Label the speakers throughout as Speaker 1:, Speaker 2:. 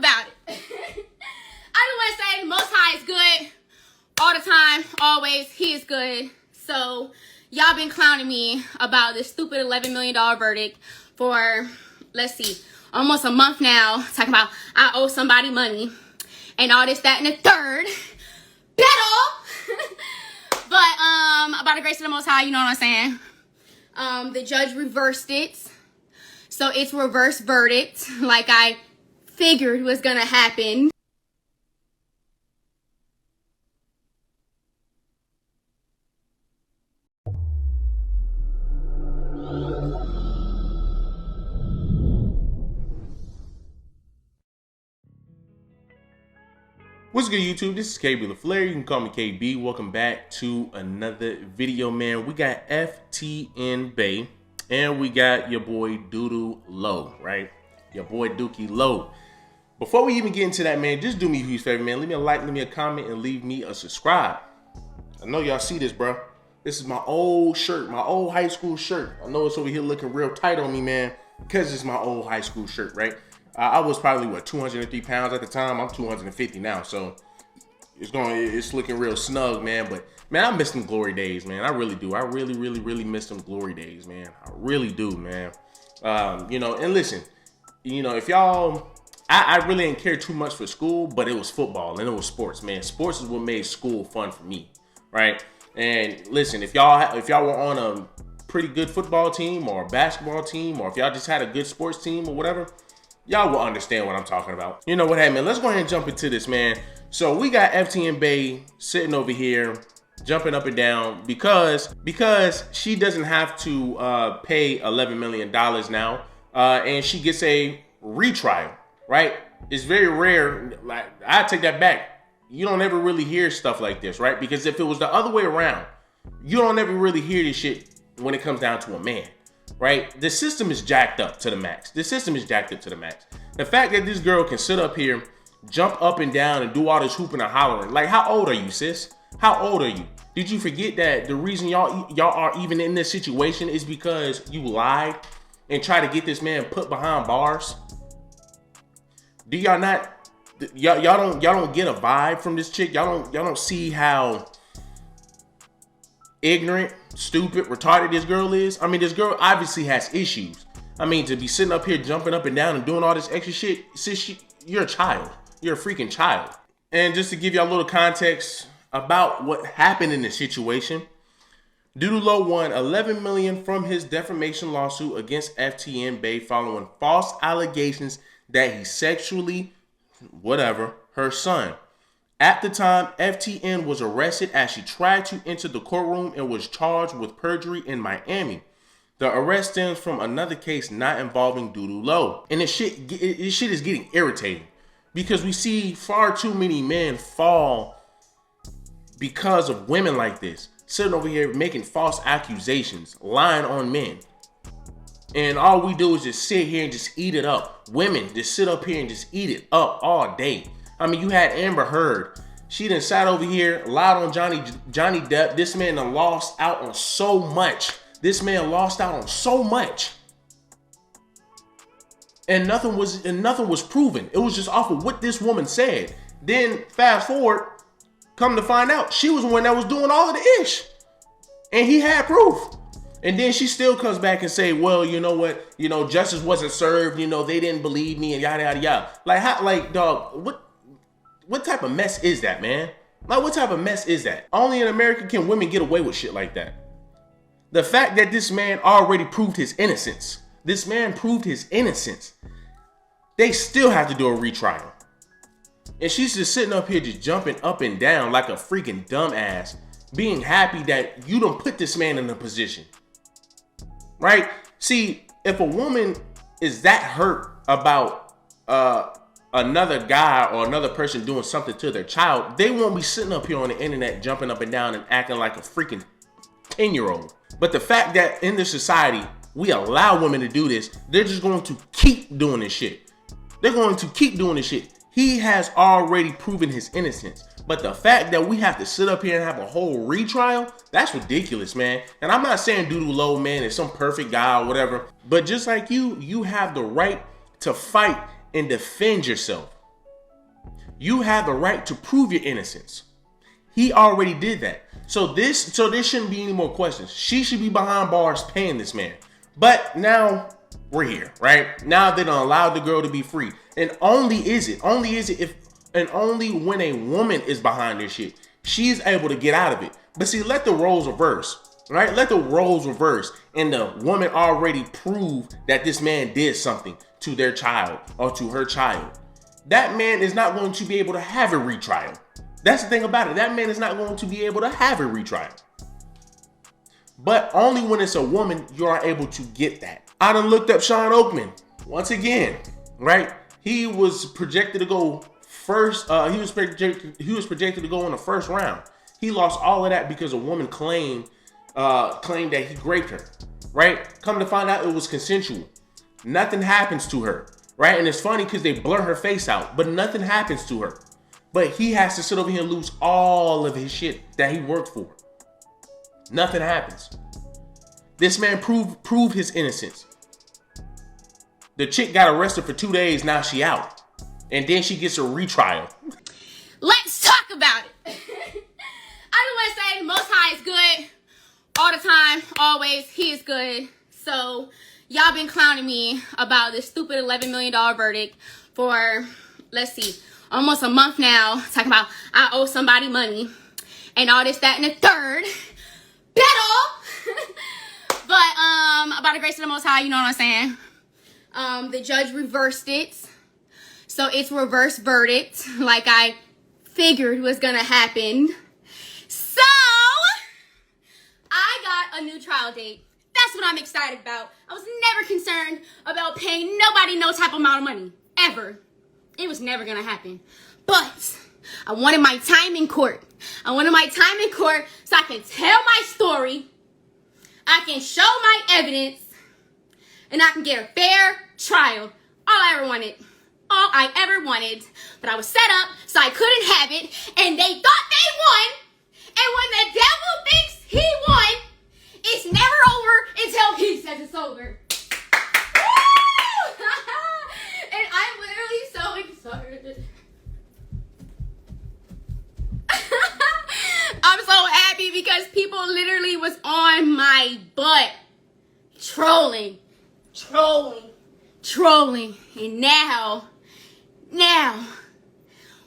Speaker 1: about it. I just want to say Most High is good all the time, always. He is good. So y'all been clowning me about this stupid $11 million verdict for, let's see, almost a month now. Talking about I owe somebody money and all this, that, and the third. But by the grace of the Most High, you know what I'm saying? The judge reversed it. So it's reverse verdict, like I figured was gonna happen.
Speaker 2: What's good, YouTube? This is KB the Flair. You can call me KB. Welcome back to another video, man. We got FTN Bay and we got your boy Doodle Low, right? Your boy Dookie Low. Before we even get into that, man, just do me a huge favor, man. Leave me a like, leave me a comment, and leave me a subscribe. I know y'all see this, bro. This is my old shirt, my old high school shirt. I know it's over here looking real tight on me, man, because it's my old high school shirt, right? I was probably, what, 203 pounds at the time. I'm 250 now, so it's looking real snug, man. But, man, I miss them glory days, man. I really do. I really miss them glory days, man. I really do, man. And listen, if y'all, I really didn't care too much for school, but it was football and it was sports, man. Sports is what made school fun for me, right? And listen, if y'all were on a pretty good football team or a basketball team, or if y'all just had a good sports team or whatever, y'all will understand what I'm talking about. You know what, hey, man, let's go ahead and jump into this, man. So we got FTN Bay sitting over here jumping up and down because she doesn't have to pay $11 million now, and she gets a retrial, right? It's very rare. Like, I take that back. You don't ever really hear stuff like this, right? Because if it was the other way around, you don't ever really hear this shit when it comes down to a man. Right? The system is jacked up to the max. The system is jacked up to the max. The fact that this girl can sit up here, jump up and down, and do all this hooping and hollering. Like, how old are you, sis? How old are you? Did you forget that the reason y'all are even in this situation is because you lied and tried to get this man put behind bars? Do y'all not? Y'all don't get a vibe from this chick? Y'all don't see how ignorant, stupid, retarded this girl is? I mean, this girl obviously has issues. I mean, to be sitting up here jumping up and down and doing all this extra shit, sis, you're a child. You're a freaking child. And just to give y'all a little context about what happened in this situation, Doodle Low won $11 million from his defamation lawsuit against FTN Bay following false allegations that he sexually, her son. At the time, FTN was arrested as she tried to enter the courtroom and was charged with perjury in Miami. The arrest stems from another case not involving Doodle Low. And this shit is getting irritating because we see far too many men fall because of women like this, sitting over here making false accusations, lying on men. And all we do is just sit here and just eat it up. Women just sit up here and just eat it up all day. I mean, you had Amber Heard. She done sat over here, lied on Johnny Depp. This man done lost out on so much. And nothing was proven. It was just off of what this woman said. Then fast forward, come to find out, she was the one that was doing all of the ish. And he had proof. And then she still comes back and say, well, you know what? Justice wasn't served. They didn't believe me and yada, yada, yada. Like, how, like, dog, what type of mess is that, man? Like, what type of mess is that? Only in America can women get away with shit like that. The fact that this man already proved his innocence. They still have to do a retrial. And she's just sitting up here just jumping up and down like a freaking dumbass, being happy that you done put this man in a position. Right? See, if a woman is that hurt about another guy or another person doing something to their child, they won't be sitting up here on the internet jumping up and down and acting like a freaking 10-year-old. But the fact that in this society we allow women to do this, they're just going to keep doing this shit. He has already proven his innocence. But the fact that we have to sit up here and have a whole retrial, that's ridiculous, man. And I'm not saying Doodle Low, man, is some perfect guy or whatever. But just like you have the right to fight and defend yourself. You have the right to prove your innocence. He already did that. So this shouldn't be any more questions. She should be behind bars paying this man. But now we're here, right? Now they don't allow the girl to be free. And only when a woman is behind this shit, she's able to get out of it. But see, let the roles reverse, right? Let the roles reverse. And the woman already proved that this man did something to their child or to her child. That man is not going to be able to have a retrial. That's the thing about it. That man is not going to be able to have a retrial. But only when it's a woman, you are able to get that. I done looked up Sean Oakman once again, right? He was projected to go first. He was projected to go in the first round. He lost all of that because a woman claimed that he raped her, right? Come to find out, it was consensual. Nothing happens to her, right? And it's funny because they blur her face out, but nothing happens to her. But he has to sit over here and lose all of his shit that he worked for. Nothing happens. This man proved his innocence. The chick got arrested for 2 days, now she out. And then she gets a retrial.
Speaker 1: Let's talk about it. I just want to say the Most High is good all the time, always. He is good. So y'all been clowning me about this stupid $11 million verdict for, let's see, almost a month now. Talking about I owe somebody money and all this, that, and the third. But by the grace of the Most High, you know what I'm saying? The judge reversed it. So it's reverse verdict, like I figured was gonna happen. So I got a new trial date. That's what I'm excited about. I was never concerned about paying nobody no type of amount of money, ever. It was never gonna happen. But I wanted my time in court. I wanted my time in court so I can tell my story, I can show my evidence, and I can get a fair trial. All I ever wanted. But I was set up so I couldn't have it, and they thought they won. And when the devil thinks he won, it's never over until he says it's over. And I'm literally so excited. I'm so happy because people literally was on my butt. Trolling. And now,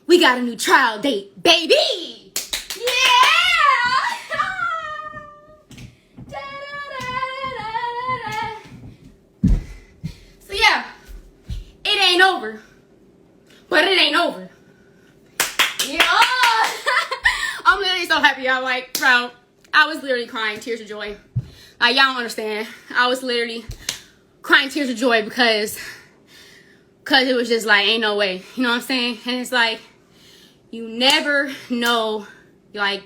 Speaker 1: we got a new trial date, baby! Yeah! So yeah, it ain't over. But it ain't over. Yeah! I'm literally so happy, y'all. Like, bro, I was literally crying tears of joy. Like, y'all don't understand. I was literally crying tears of joy because it was just like, ain't no way. You know what I'm saying? And it's like, you never know. Like,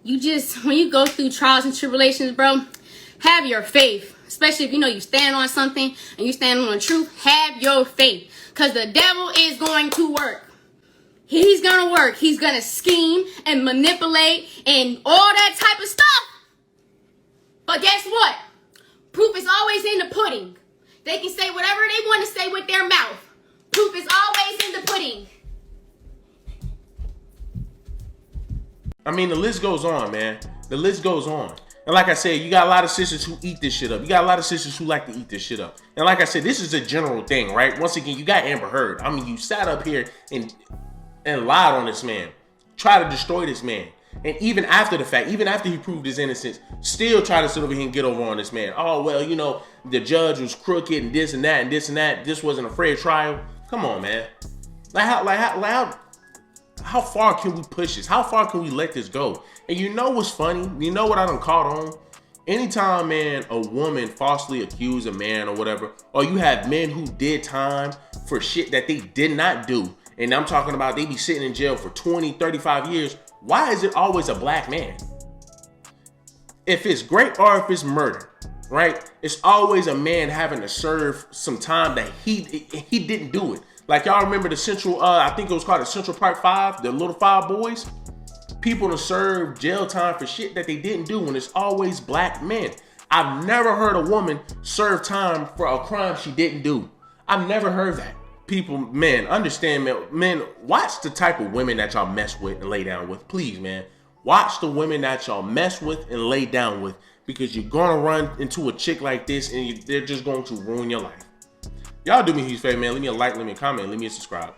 Speaker 1: you just, when you go through trials and tribulations, bro, have your faith. Especially if you know you stand on something and you stand on the truth, have your faith. Because the devil is going to work. He's going to work. He's going to scheme and manipulate and all that type of stuff. But guess what? Proof is always in the pudding. They can say whatever they want to say with their mouth. Proof is always in the pudding.
Speaker 2: I mean, the list goes on, man. The list goes on. And like I said, you got a lot of sisters who eat this shit up. You got a lot of sisters who like to eat this shit up. And like I said, this is a general thing, right? Once again, you got Amber Heard. I mean, you sat up here and lied on this man. Try to destroy this man. And even after the fact, even after he proved his innocence, still try to sit over here and get over on this man. Oh, well, you know, the judge was crooked and this and that and this and that. This wasn't a fair trial. Come on, man. How far can we push this? How far can we let this go? And you know what's funny? You know what I done caught on? Anytime, man, a woman falsely accused a man or whatever, or you have men who did time for shit that they did not do, and I'm talking about they be sitting in jail for 20, 35 years, why is it always a black man? If it's rape or if it's murder, right? It's always a man having to serve some time that he didn't do it. Like, y'all remember the Central, I think it was called the Central Park 5, the little 5 boys? People to serve jail time for shit that they didn't do, and it's always black men. I've never heard a woman serve time for a crime she didn't do. I've never heard that. people, man, understand, man. Men, watch the type of women that y'all mess with and lay down with. Please, man. Watch the women that y'all mess with and lay down with, because you're gonna run into a chick like this and they're just going to ruin your life. Y'all do me a huge favor, man. Leave me a like, leave me a comment, leave me a subscribe.